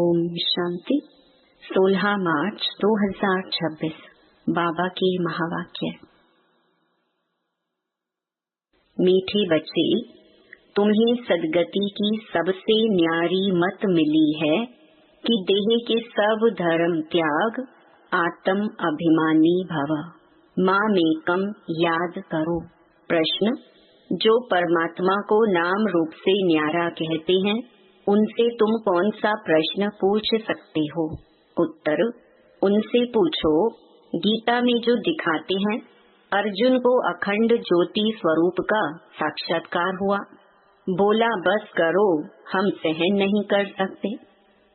ओम शांति। 16 मार्च 2026 बाबा के महावाक्य। मीठे बच्चे, तुम्हें सदगति की सबसे न्यारी मत मिली है कि देह के सब धर्म त्याग, आत्म अभिमानी भव। मामेकम याद करो। प्रश्न: जो परमात्मा को नाम रूप से न्यारा कहते हैं, उनसे तुम कौन सा प्रश्न पूछ सकते हो? उत्तर: उनसे पूछो, गीता में जो दिखाते हैं अर्जुन को अखंड ज्योति स्वरूप का साक्षात्कार हुआ। बोला बस करो, हम सहन नहीं कर सकते।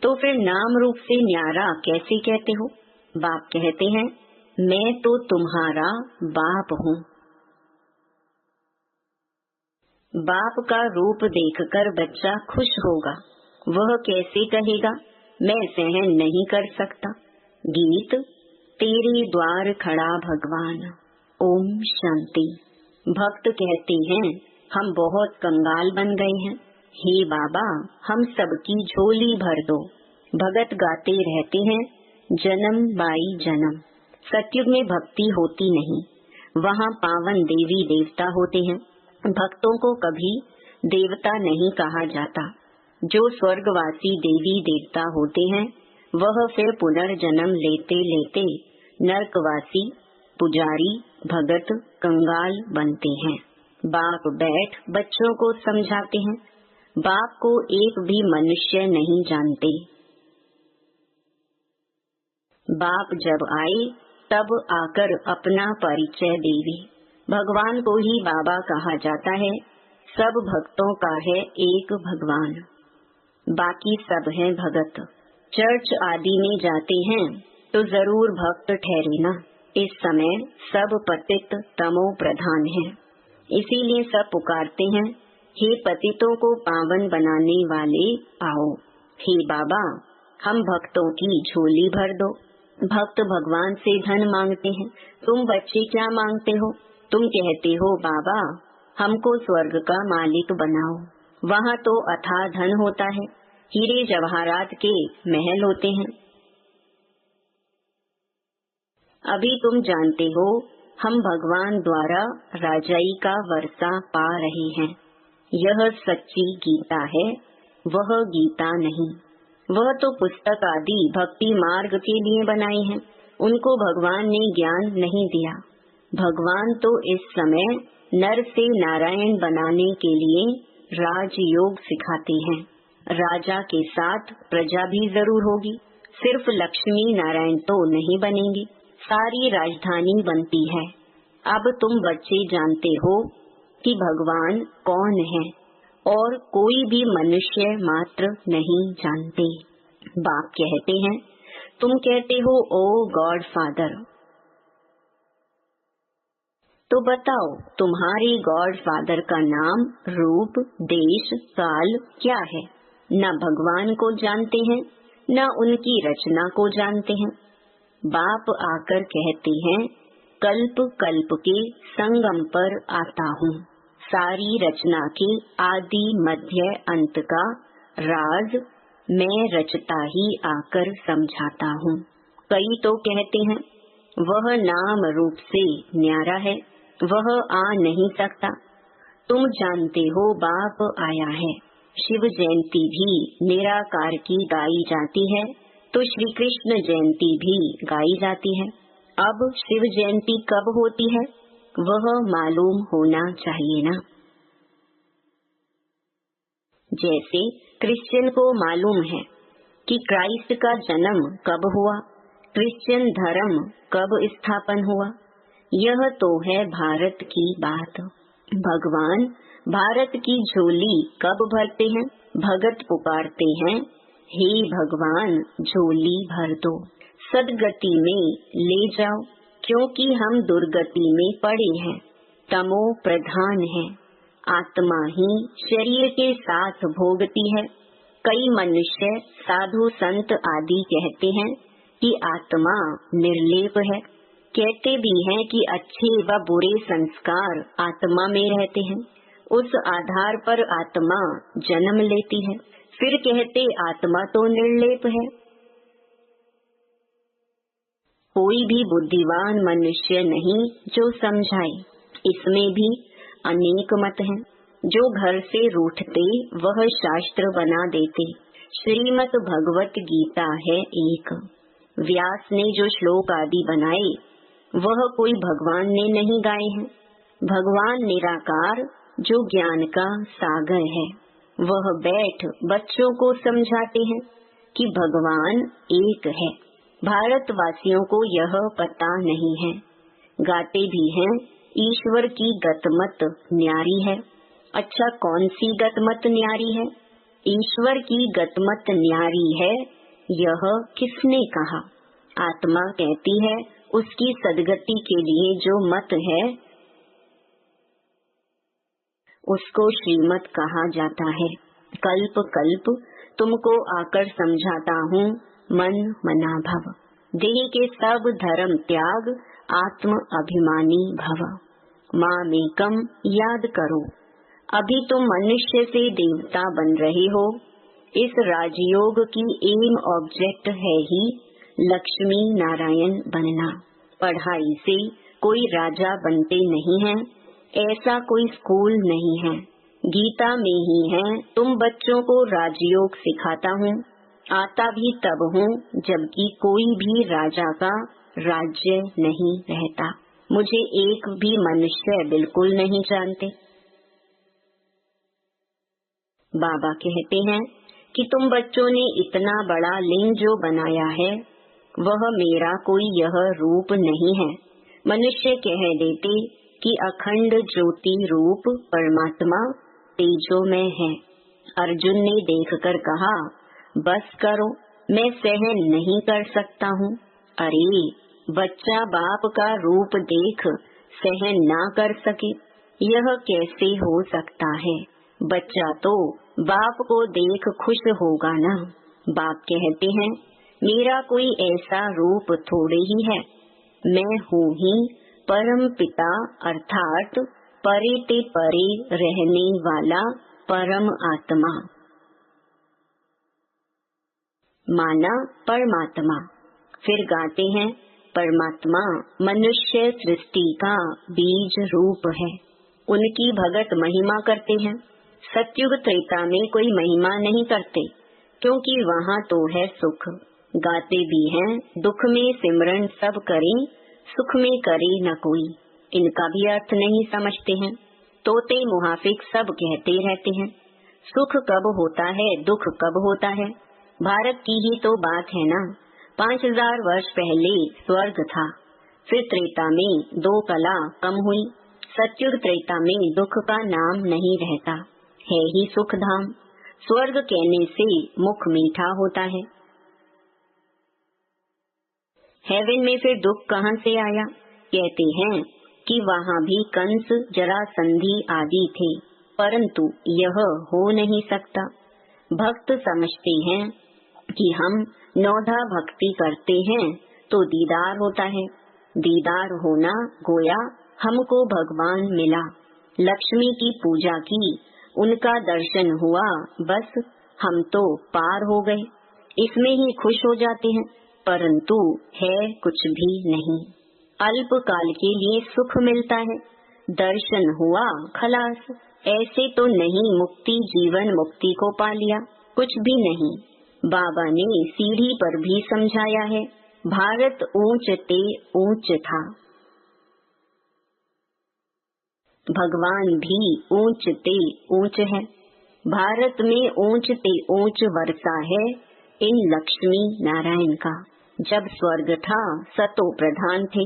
तो फिर नाम रूप से न्यारा कैसे कहते हो? बाप कहते हैं, मैं तो तुम्हारा बाप हूँ। बाप का रूप देखकर बच्चा खुश होगा। वह कैसे कहेगा, मैं सहन नहीं कर सकता। गीत: तेरे द्वार खड़ा भगवान। ओम शांति। भक्त कहते हैं, हम बहुत कंगाल बन गए हैं। हे बाबा, हम सबकी झोली भर दो। भगत गाते रहते हैं, जन्म बाई जन्म। सतयुग में भक्ति होती नहीं, वहाँ पावन देवी देवता होते हैं। भक्तों को कभी देवता नहीं कहा जाता। जो स्वर्गवासी देवी देवता होते हैं, वह फिर पुनर्जन्म लेते लेते नरकवासी, पुजारी, भगत, कंगाल बनते हैं। बाप बैठ बच्चों को समझाते हैं। बाप को एक भी मनुष्य नहीं जानते। बाप जब आए तब आकर अपना परिचय देवे। भगवान को ही बाबा कहा जाता है। सब भक्तों का है एक भगवान, बाकी सब हैं भगत। चर्च आदि में जाते हैं तो जरूर भक्त ठहरे ना। इस समय सब पतित तमो प्रधान हैं, इसीलिए सब पुकारते हैं, हे पतितों को पावन बनाने वाले आओ। हे बाबा, हम भक्तों की झोली भर दो। भक्त भगवान से धन मांगते हैं। तुम बच्चे क्या मांगते हो? तुम कहते हो, बाबा हमको स्वर्ग का मालिक बनाओ। वहाँ तो अथाह धन होता है, हीरे जवाहरात के महल होते हैं। अभी तुम जानते हो, हम भगवान द्वारा राजाई का वर्षा पा रहे हैं। यह सच्ची गीता है, वह गीता नहीं। वह तो पुस्तक आदि भक्ति मार्ग के लिए बनाई है, उनको भगवान ने ज्ञान नहीं दिया। भगवान तो इस समय नर से नारायण बनाने के लिए राजयोग सिखाते हैं। राजा के साथ प्रजा भी जरूर होगी, सिर्फ लक्ष्मी नारायण तो नहीं बनेंगे, सारी राजधानी बनती है। अब तुम बच्चे जानते हो कि भगवान कौन है, और कोई भी मनुष्य मात्र नहीं जानते। बाप कहते हैं, तुम कहते हो ओ गॉड फादर, तो बताओ तुम्हारे गॉड फादर का नाम, रूप, देश, काल क्या है? न भगवान को जानते हैं, न उनकी रचना को जानते हैं। बाप आकर कहते हैं, कल्प कल्प के संगम पर आता हूँ। सारी रचना के आदि मध्य अंत का राज मैं रचता ही आकर समझाता हूँ। कई तो कहते हैं, वह नाम रूप से न्यारा है, वह आ नहीं सकता। तुम जानते हो बाप आया है। शिव जयंती भी निराकार की गाई जाती है, तो श्री कृष्ण जयंती भी गाई जाती है। अब शिव जयंती कब होती है, वह मालूम होना चाहिए ना। जैसे क्रिश्चियन को मालूम है कि क्राइस्ट का जन्म कब हुआ, क्रिश्चियन धर्म कब स्थापन हुआ। यह तो है भारत की बात। भगवान भारत की झोली कब भरते हैं? भगत पुकारते हैं, हे भगवान झोली भर दो, सदगति में ले जाओ, क्योंकि हम दुर्गति में पड़े हैं, तमो प्रधान है। आत्मा ही शरीर के साथ भोगती है। कई मनुष्य साधु संत आदि कहते हैं कि आत्मा निर्लेप है। कहते भी हैं कि अच्छे व बुरे संस्कार आत्मा में रहते हैं, उस आधार पर आत्मा जन्म लेती है। फिर कहते आत्मा तो निर्लेप है। कोई भी बुद्धिवान मनुष्य नहीं जो समझाए। इसमें भी अनेक मत हैं। जो घर से रूठते वह शास्त्र बना देते। श्रीमद् भगवत गीता है एक। व्यास ने जो श्लोक आदि बनाए वह कोई भगवान ने नहीं गाए हैं। भगवान निराकार जो ज्ञान का सागर है, वह बैठ बच्चों को समझाते हैं कि भगवान एक है। भारतवासियों को यह पता नहीं है। गाते भी हैं ईश्वर की गतमत न्यारी है। अच्छा, कौन सी गतमत न्यारी है? ईश्वर की गतमत न्यारी है, यह किसने कहा? आत्मा कहती है उसकी सदगति के लिए जो मत है उसको श्रीमत कहा जाता है। कल्प कल्प तुमको आकर समझाता हूँ, मन मना भव। देह के सब धर्म त्याग, आत्म अभिमानी भव। मामेकम याद करो। अभी तुम मनुष्य से देवता बन रहे हो। इस राजयोग की एम ऑब्जेक्ट है ही लक्ष्मी नारायण बनना। पढ़ाई से कोई राजा बनते नहीं हैं, ऐसा कोई स्कूल नहीं है। गीता में ही है तुम बच्चों को राजयोग सिखाता हूँ। आता भी तब हूँ जबकि कोई भी राजा का राज्य नहीं रहता। मुझे एक भी मनुष्य बिल्कुल नहीं जानते। बाबा कहते हैं कि तुम बच्चों ने इतना बड़ा लिंग जो बनाया है वह मेरा कोई यह रूप नहीं है। मनुष्य कह देते कि अखंड ज्योति रूप परमात्मा तेजोमय है। अर्जुन ने देखकर कहा, बस करो, मैं सहन नहीं कर सकता हूँ। अरे बच्चा बाप का रूप देख सहन ना कर सके, यह कैसे हो सकता है? बच्चा तो बाप को देख खुश होगा ना। बाप कहते हैं मेरा कोई ऐसा रूप थोड़े ही है, मैं हूँ ही परम पिता अर्थात परे ते परे रहने वाला परम आत्मा। माना परमात्मा। फिर गाते हैं परमात्मा मनुष्य सृष्टि का बीज रूप है। उनकी भगत महिमा करते हैं। सतयुग त्रेता में कोई महिमा नहीं करते, क्योंकि वहाँ तो है सुख। गाते भी हैं दुख में सिमरन सब करें, सुख में करे न कोई। इनका भी अर्थ नहीं समझते हैं। तोते मुहाफिक सब कहते रहते हैं सुख कब होता है, दुख कब होता है। भारत की ही तो बात है ना। 5000 वर्ष पहले स्वर्ग था, फिर त्रेता में 2 कला कम हुई। सतयुग त्रेता में दुख का नाम नहीं रहता, है ही सुख धाम। स्वर्ग कहने से मुख मीठा होता है। हेवन में फिर दुख कहाँ से आया? कहते हैं कि वहाँ भी कंस जरासंधि आदि थे, परंतु यह हो नहीं सकता। भक्त समझते हैं कि हम 9 भक्ति करते हैं तो दीदार होता है। दीदार होना गोया हमको भगवान मिला। लक्ष्मी की पूजा की, उनका दर्शन हुआ, बस हम तो पार हो गए। इसमें ही खुश हो जाते हैं, परंतु है कुछ भी नहीं। अल्प काल के लिए सुख मिलता है, दर्शन हुआ खलास। ऐसे तो नहीं मुक्ति जीवन मुक्ति को पा लिया, कुछ भी नहीं। बाबा ने सीढ़ी पर भी समझाया है, भारत ऊंच ते ऊंच था, भगवान भी ऊंच ते ऊंच है। भारत में ऊंच ते ऊंच वर्षा है इन लक्ष्मी नारायण का। जब स्वर्ग था सतो प्रधान थे,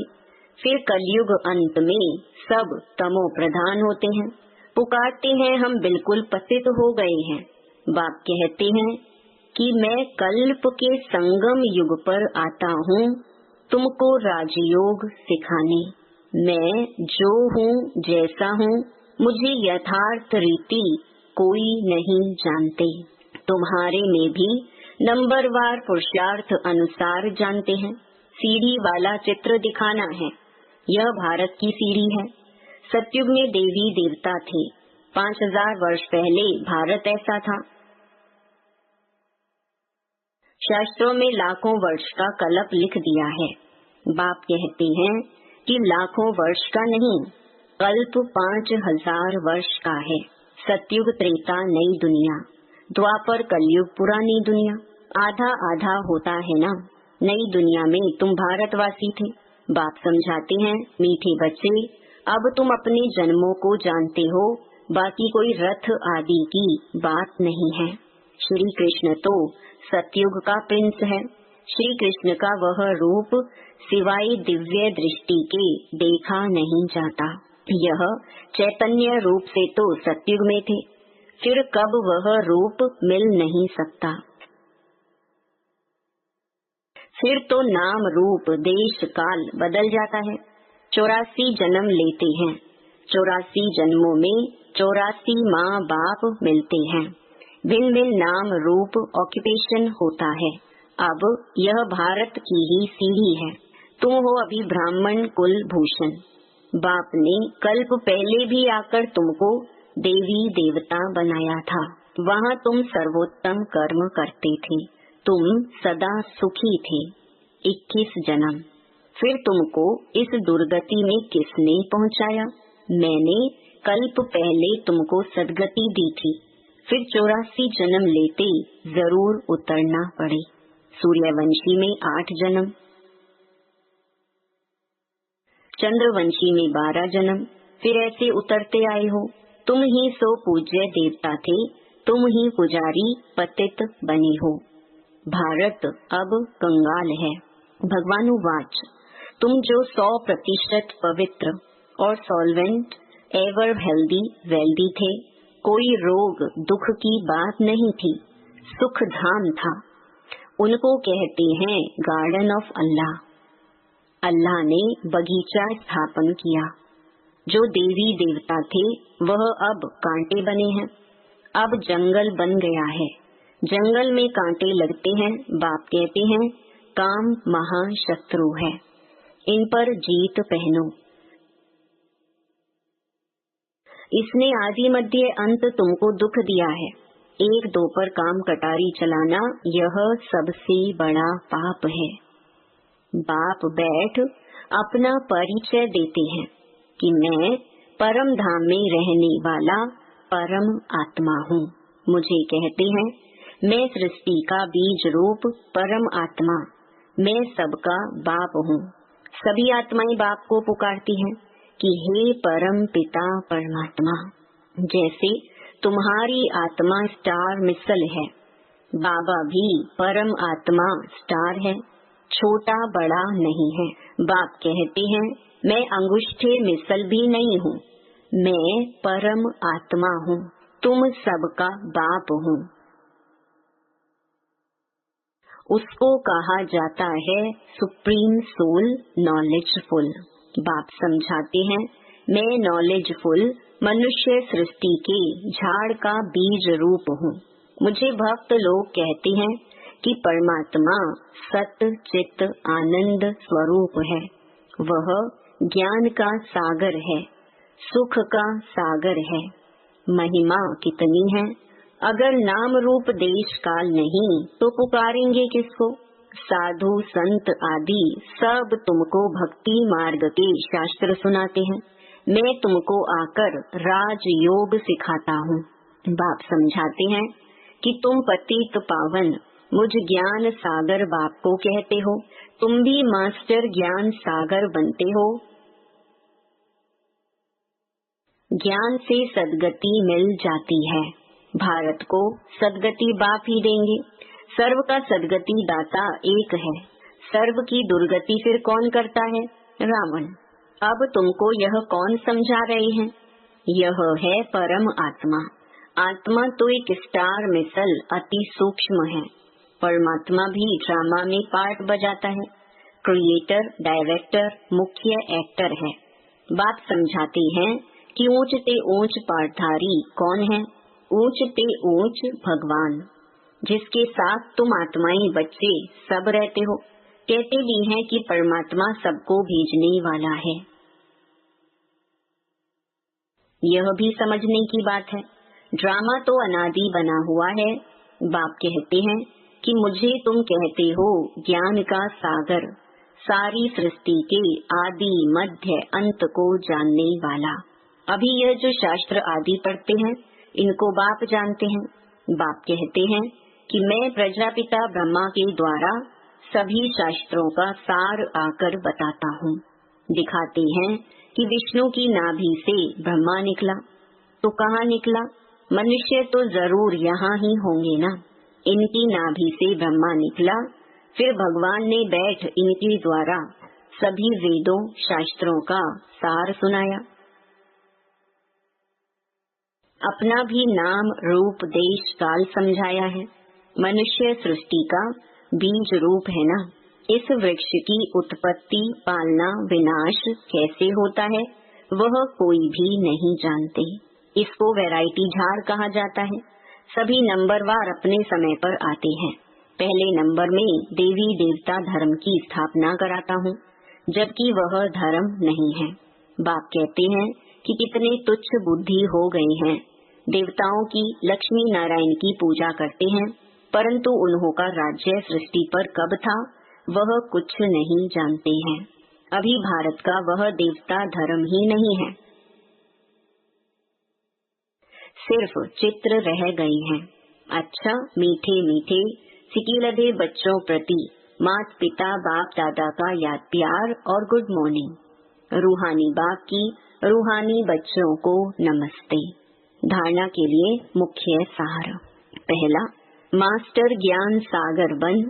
फिर कलयुग अंत में सब तमो प्रधान होते हैं। पुकारते हैं हम बिल्कुल पतित हो गए हैं। बाप कहते हैं कि मैं कल्प के संगम युग पर आता हूँ तुमको राजयोग सिखाने। मैं जो हूँ जैसा हूँ, मुझे यथार्थ रीति कोई नहीं जानते। तुम्हारे में भी नंबरवार पुरुषार्थ अनुसार जानते हैं। सीढ़ी वाला चित्र दिखाना है। यह भारत की सीढ़ी है। सतयुग में देवी देवता थे। 5000 वर्ष पहले भारत ऐसा था। शास्त्रों में लाखों वर्ष का कल्प लिख दिया है। बाप कहते हैं कि लाखों वर्ष का नहीं, कल्प 5000 वर्ष का है। सतयुग त्रेता नई दुनिया, द्वापर कलयुग पुरानी दुनिया, आधा आधा होता है ना। नई दुनिया में तुम भारतवासी थे। बाप समझाते हैं, मीठे बच्चे, अब तुम अपने जन्मों को जानते हो, बाकी कोई रथ आदि की बात नहीं है। श्री कृष्ण तो सतयुग का प्रिंस है। श्री कृष्ण का वह रूप सिवाय दिव्य दृष्टि के देखा नहीं जाता। यह चैतन्य रूप से तो सतयुग में थे, फिर कब वह रूप मिल नहीं सकता। फिर तो नाम रूप देश काल बदल जाता है। 84 जन्म लेते हैं। 84 जन्मों में 84 माँ बाप मिलते हैं। भिन्न भिन्न नाम रूप ऑक्यूपेशन होता है। अब यह भारत की ही सीढ़ी है। तुम हो अभी ब्राह्मण कुल भूषण। बाप ने कल्प पहले भी आकर तुमको देवी देवता बनाया था। वहाँ तुम सर्वोत्तम कर्म करते थे। तुम सदा सुखी थे। 21 जन्म। फिर तुमको इस दुर्गति में किसने पहुँचाया? मैंने कल्प पहले तुमको सदगति दी थी। फिर 84 जन्म लेते जरूर उतरना पड़े। सूर्यवंशी में 8 जन्म, चंद्रवंशी में 12 जन्म, फिर ऐसे उतरते आए हो। तुम ही सो पूज्य देवता थे, तुम ही पुजारी पतित बने हो। भारत अब कंगाल है। भगवानुवाच, तुम जो 100% पवित्र और सॉल्वेंट एवर हेल्दी वेल्दी थे, कोई रोग दुख की बात नहीं थी, सुख धाम था। उनको कहते हैं गार्डन ऑफ अल्लाह। अल्लाह ने बगीचा स्थापन किया। जो देवी देवता थे वह अब कांटे बने हैं। अब जंगल बन गया है। जंगल में कांटे लगते हैं। बाप कहते हैं काम महाशत्रु है, इन पर जीत पहनो। इसने आदि मध्य अंत तुमको दुख दिया है। 1-2 पर काम कटारी चलाना यह सबसे बड़ा पाप है। बाप बैठ अपना परिचय देते हैं कि मैं परम धाम में रहने वाला परम आत्मा हूँ। मुझे कहते हैं मैं सृष्टि का बीज रूप परम आत्मा, मैं सबका बाप हूँ। सभी आत्माएं बाप को पुकारती हैं कि हे परम पिता परमात्मा। जैसे तुम्हारी आत्मा स्टार मिसल है, बाबा भी परम आत्मा स्टार है, छोटा बड़ा नहीं है। बाप कहते हैं मैं अंगुष्ठे मिसल भी नहीं हूँ, मैं परम आत्मा हूँ, तुम सबका बाप हूँ। उसको कहा जाता है सुप्रीम सोल नॉलेजफुल। बाप समझाते हैं मैं नॉलेजफुल मनुष्य सृष्टि के झाड़ का बीज रूप हूँ। मुझे भक्त लोग कहते हैं कि परमात्मा सत चित आनंद स्वरूप है। वह ज्ञान का सागर है, सुख का सागर है। महिमा कितनी है। अगर नाम रूप देश काल नहीं तो पुकारेंगे किसको? साधु संत आदि सब तुमको भक्ति मार्ग के शास्त्र सुनाते हैं। मैं तुमको आकर राज योग सिखाता हूँ। बाप समझाते हैं कि तुम पतित पावन मुझ ज्ञान सागर बाप को कहते हो, तुम भी मास्टर ज्ञान सागर बनते हो। ज्ञान से सदगति मिल जाती है। भारत को सदगति बाप ही देंगे। सर्व का सदगति दाता एक है। सर्व की दुर्गति फिर कौन करता है? रावण। अब तुमको यह कौन समझा रहे हैं? यह है परम आत्मा। आत्मा तो एक स्टार मिसल अति सूक्ष्म है। परमात्मा भी ड्रामा में पार्ट बजाता है, क्रिएटर, डायरेक्टर, मुख्य एक्टर है। बात समझाते हैं कि ऊंचते ऊंच पाठधारी कौन है? ऊंचते ऊंच भगवान, जिसके साथ तुम आत्माएं बच्चे सब रहते हो। कहते भी हैं कि परमात्मा सबको भेजने वाला है। यह भी समझने की बात है। ड्रामा तो अनादि बना हुआ है। बाप कहते हैं कि मुझे तुम कहते हो ज्ञान का सागर, सारी सृष्टि के आदि मध्य अंत को जानने वाला। अभी यह जो शास्त्र आदि पढ़ते हैं इनको बाप जानते हैं। बाप कहते हैं कि मैं प्रजापिता ब्रह्मा के द्वारा सभी शास्त्रों का सार आकर बताता हूँ। दिखाते हैं कि विष्णु की नाभि से ब्रह्मा निकला, तो कहाँ निकला? मनुष्य तो जरूर यहाँ ही होंगे ना। इनकी नाभि से ब्रह्मा निकला, फिर भगवान ने बैठ इनके द्वारा सभी वेदों शास्त्रों का सार सुनाया। अपना भी नाम रूप देश काल समझाया है। मनुष्य सृष्टि का बीज रूप है ना। इस वृक्ष की उत्पत्ति, पालना, विनाश कैसे होता है वह कोई भी नहीं जानते। इसको वैरायटी झाड़ कहा जाता है। सभी नंबरवार अपने समय पर आते हैं। पहले नंबर में देवी देवता धर्म की स्थापना कराता हूँ, जबकि वह धर्म नहीं है। बाप कहते हैं कि कितने तुच्छ बुद्धि हो गए हैं। देवताओं की, लक्ष्मी नारायण की पूजा करते हैं, परंतु उन्हों का राज्य सृष्टि पर कब था वह कुछ नहीं जानते हैं। अभी भारत का वह देवता धर्म ही नहीं है, सिर्फ चित्र रह गए हैं। अच्छा, मीठे मीठे सिकीलधे बच्चों प्रति माता पिता बाप दादा का याद प्यार और गुड मॉर्निंग। रूहानी बाप की रूहानी बच्चों को नमस्ते। धारणा के लिए मुख्य सार। पहला, मास्टर ज्ञान सागर बन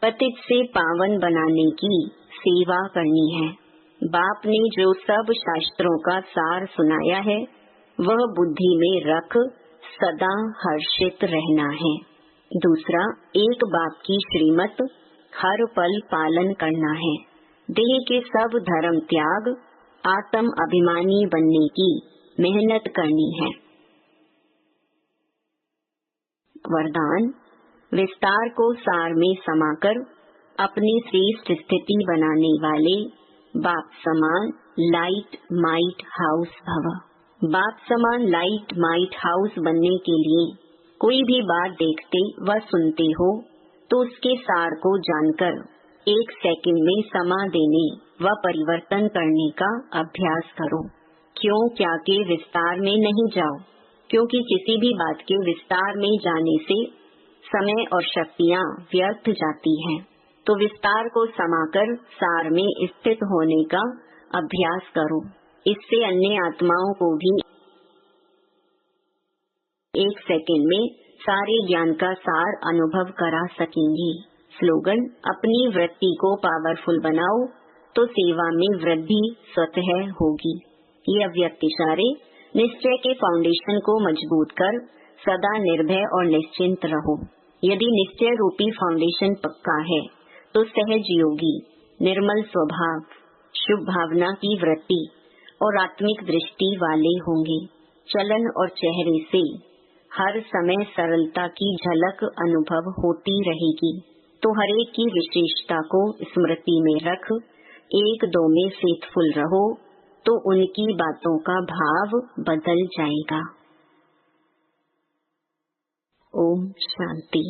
पतित से पावन बनाने की सेवा करनी है। बाप ने जो सब शास्त्रों का सार सुनाया है वह बुद्धि में रख सदा हर्षित रहना है। दूसरा, एक बाप की श्रीमत हर पल पालन करना है। देह के सब धर्म त्याग आत्म अभिमानी बनने की मेहनत करनी है। वरदान, विस्तार को सार में समाकर अपनी श्रेष्ठ स्थिति बनाने वाले बाप समान लाइट माइट हाउस भव। बाप समान लाइट माइट हाउस बनने के लिए कोई भी बात देखते व सुनते हो तो उसके सार को जानकर 1 सेकंड में समा देने व परिवर्तन करने का अभ्यास करो। क्यों क्या के विस्तार में नहीं जाओ, क्योंकि किसी भी बात के विस्तार में जाने से समय और शक्तियाँ व्यर्थ जाती हैं। तो विस्तार को समाकर सार में स्थित होने का अभ्यास करो। इससे अन्य आत्माओं को भी 1 सेकंड में सारे ज्ञान का सार अनुभव करा सकेंगी। स्लोगन, अपनी वृत्ति को पावरफुल बनाओ तो सेवा में वृद्धि स्वतः होगी। ये अव्यक्त इशारे निश्चय के फाउंडेशन को मजबूत कर सदा निर्भय और निश्चिंत रहो। यदि निश्चय रूपी फाउंडेशन पक्का है तो सहज योगी, निर्मल स्वभाव, शुभ भावना की वृत्ति और आत्मिक दृष्टि वाले होंगे। चलन और चेहरे से हर समय सरलता की झलक अनुभव होती रहेगी। तो हरेक की विशेषता को स्मृति में रख 1-2 में फेथफुल रहो तो उनकी बातों का भाव बदल जाएगा। ओम शांति।